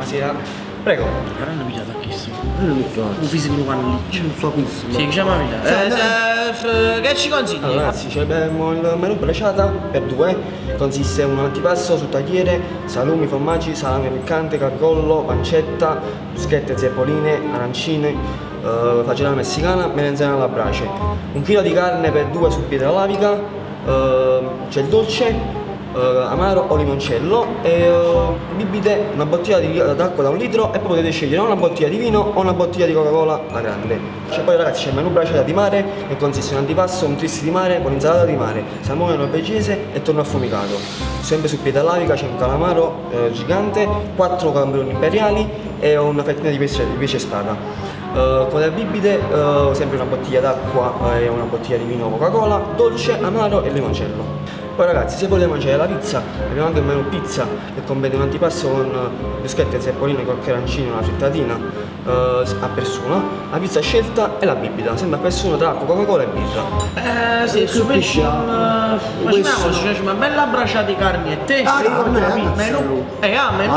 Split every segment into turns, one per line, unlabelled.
buonasera. Prego.
Hanno pigliato a chissà.
Non so.
Un fisico panniccio.
Non so quissimo.
Sì, diciamo la verità. Che ci consigli?
Allora, ragazzi, abbiamo il menù braciata per due. Consiste in un antipasto sul tagliere, salumi, formaggi, salame piccante, capicollo, pancetta, bruschette, zeppoline, arancine, fagiolina messicana, melanzane alla brace. 1 chilo di carne per due su pietra lavica, c'è il dolce, amaro o limoncello e bibite una bottiglia d'acqua da 1 litro e poi potete scegliere una bottiglia di vino o una bottiglia di Coca-Cola la grande. Cioè, poi ragazzi c'è il menù braciata di mare che consiste in un antipasto, un tris di mare con insalata di mare, salmone norvegese e tonno affumicato. Sempre su pietra lavica c'è un calamaro gigante, 4 gamberoni imperiali e una fettina di pesce spada. Con le bibite sempre una bottiglia d'acqua e una bottiglia di vino Coca-Cola, dolce, amaro e limoncello. Poi ragazzi, se volete mangiare la pizza, abbiamo anche il menù pizza che comprende un antipasto con bruschette, zeppoline, cocche arancine, una frittatina a persona, la pizza scelta e la bibita, sempre a persona tra acqua, Coca-Cola e birra.
Sì, su pesce. Facciamoci una bella bracciata di carne e te. Menù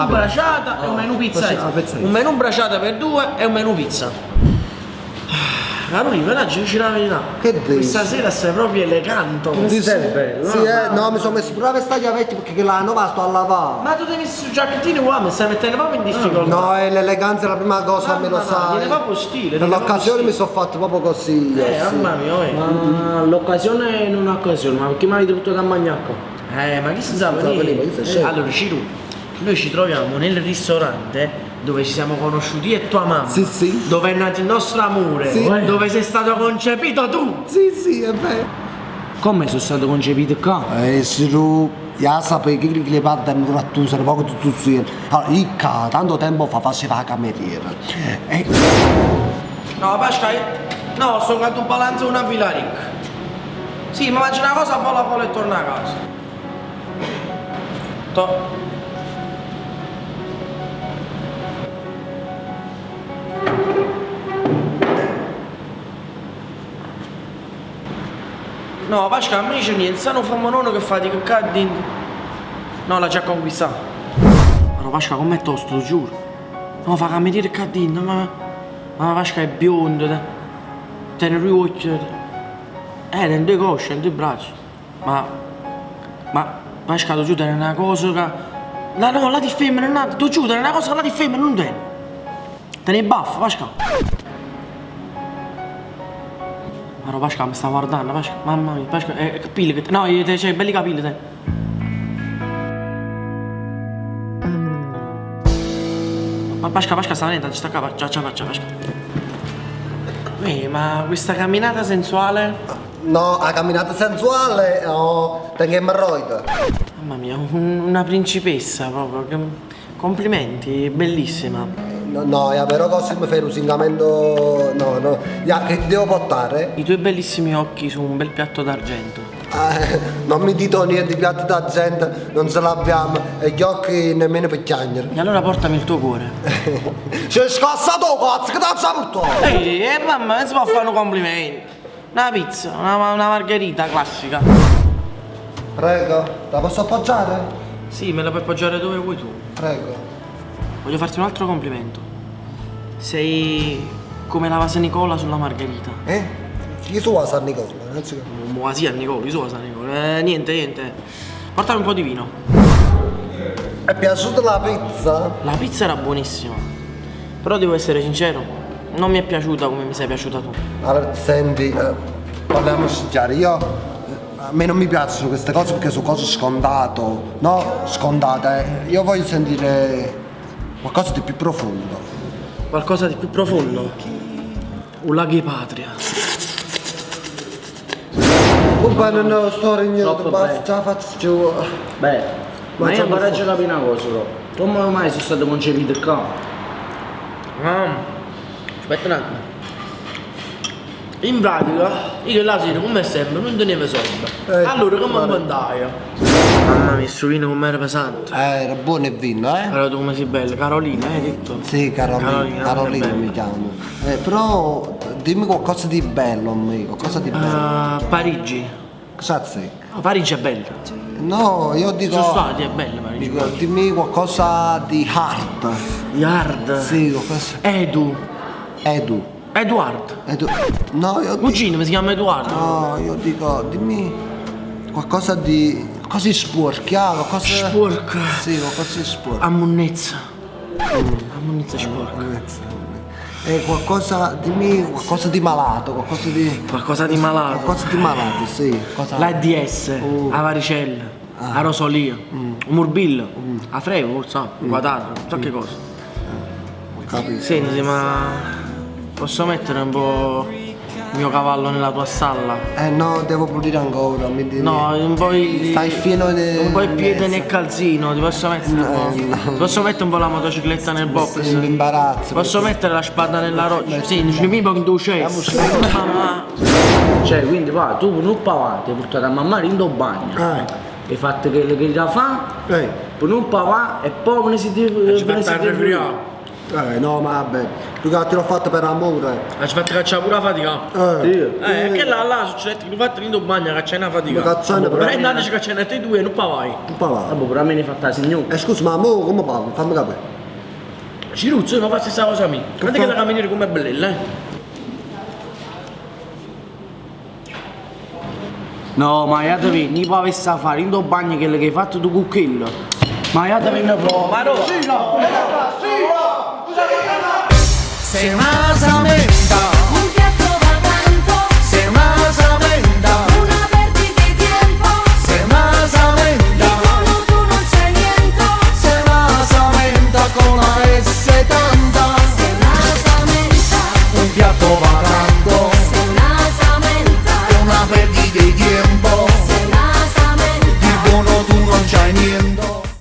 braciata e un menù pizza. Un menù braciata per due e un menù pizza. Carolina, oggi dici la verità.
Che dici?
Questa sera sei proprio elegante.
Sei bello? Sì, no, mi sono messo pure la vestaglia vecchia perché la nuova sto a lavare.
Ma tu ti hai messo il giacchettino qua, mi stai mettendo proprio in difficoltà.
No, è l'eleganza è la prima cosa, me lo sai.
Tiene proprio stile.
Per l'occasione mi sono fatto proprio così.
Mamma mia,
Ma l'occasione è un'occasione, ma perché mi avete tutto da magnacco?
ma chi si sa venire? Allora, Ciru, noi ci troviamo nel ristorante dove ci siamo conosciuti e tua mamma.
Sì, sì.
Dove è nato il nostro amore.
Sì.
Dove sei stato concepito tu.
Sì, è vero.
Come sono stato concepito qua?
Se tu ya sapevi che le parti mi rattusano poco tutto insieme. Allora, io tanto tempo fa faceva la cameriera.
No, Pascal, no, sto con un balanzo una villa ricca. Sì, ma mangi una cosa, vola e torna a casa. No, Pascal, non dice niente, stanno famano che fa di cacca. No, l'ha già conquistato. Ma no, Pascal, com'è tosto, lo giuro. No, fa cameriere cadino, ma Pascal è biondo, tiene due occhi. Tiene 2 cosce, 2 braccia. Ma Pascal, lo giuro, tiene una cosa che. No, la di femmina, no, tu giuro, tiene una cosa che la di femmina non tiene. Tiene i baffi, Pascal. Ma Pascal mi sta guardando, Pascal, mamma mia, Pascal, capelli che. No, c'hai belli capelli te. Ma Pascal sta venendo, ci sta qua, già Pascal. Ma questa camminata sensuale?
No, la camminata sensuale, no, tengo emorroide.
Mamma mia, una principessa proprio. Complimenti, bellissima.
No, però così mi fai un lusingamento. No. Che ti devo portare?
I tuoi bellissimi occhi su un bel piatto d'argento.
Non mi dite niente, i piatti d'argento non ce l'abbiamo e gli occhi nemmeno per chiagnere.
E allora portami il tuo cuore.
Sei scassato, cazzo, che t'ha avuto?
Ehi, mamma, non si può fare un complimento. Una pizza, una margherita classica.
Prego, la posso appoggiare?
Sì, me la puoi appoggiare dove vuoi tu.
Prego.
Voglio farti un altro complimento. Sei come la Vasa Nicola sulla margherita.
Chi sua San Nicola?
Sì, a Nicola, su San Nicola. Niente. Portami un po' di vino.
È piaciuta la pizza?
La pizza era buonissima. Però devo essere sincero, non mi è piaciuta come mi sei piaciuta tu.
Allora, senti, parliamoci chiaro, a me non mi piacciono queste cose perché sono cose scontate, no? Scontate. Io voglio sentire qualcosa di più profondo.
Qualcosa di più profondo? Un lago di patria.
Va bene, no, sto regnando, basta, ce la faccio giù.
Beh, ma io
Facciamo
vorrei capire una cosa, però. Come mai sono stato concepito qua?
Aspetta un attimo. In pratica, io la sera, come sempre, non tenevo soldi. Allora, come andai? Mamma mia, sto vino come era pesante.
Era buono il vino,
Allora tu come sei bella, Carolina, hai detto?
Sì, Carolina mi chiamo. Però dimmi qualcosa di bello, amico, qualcosa di bello.
Parigi.
Cosa c'è?
No, Parigi è bella.
No, io dico...
Sono stati, è bella Parigi.
dico, dimmi qualcosa di hard.
Di hard.
Sì, qualcosa...
Edu.
Eduard. No, io dico...
Cugino mi si chiama Edoardo.
No, io dico, dimmi qualcosa di... qualcosa di sporchiato, qualcosa...
Sporca.
Sì, qualcosa di sporco.
Ammunnezza. Ammunnezza sporca.
Qualcosa, dimmi qualcosa di malato, qualcosa di...
Qualcosa di malato.
Qualcosa di malato, sì.
L'AIDS, la varicella, la rosolia, un morbillo, la frevo, non so, un guadarro, non so che cosa.
Capito?
Senti, ma posso mettere un po' il mio cavallo nella tua stalla?
No, devo pulire ancora, mi devi...
No, un po'
Stai pieno di...
un po' il piede nel calzino, ti posso mettere un po'? Ti posso mettere un po' la motocicletta nel box?
Mi imbarazzo.
Posso mettere la spada nella roccia? Sì, non mi può inducere. Mamma.
Cioè, quindi va, tu non pavate, hai portato a mamma in do bagno. Hai fatto che le che fa, poi non pavà e poi ne si deve...
No, ma vabbè, tu che l'ho fatto per amore.
Ci fate cacciare pure la fatica? Che là succede che tu fatti in bagno cacciare una fatica.
Ma cacciare
però andateci cacciare te due, non pavai.
Tu parla.
Vabbè, però a me ne fatta la signora.
Scusa, ma mo come parlo? Fammi capire.
Ciruzzo, ma fa stessa cosa a me. Guarda che la camminare com'è bella,
No, ma io devi, non può avere a fare in do bagno che hai fatto tu con quello. Ma io devi ne provo.
Ma no!
Sei más a me.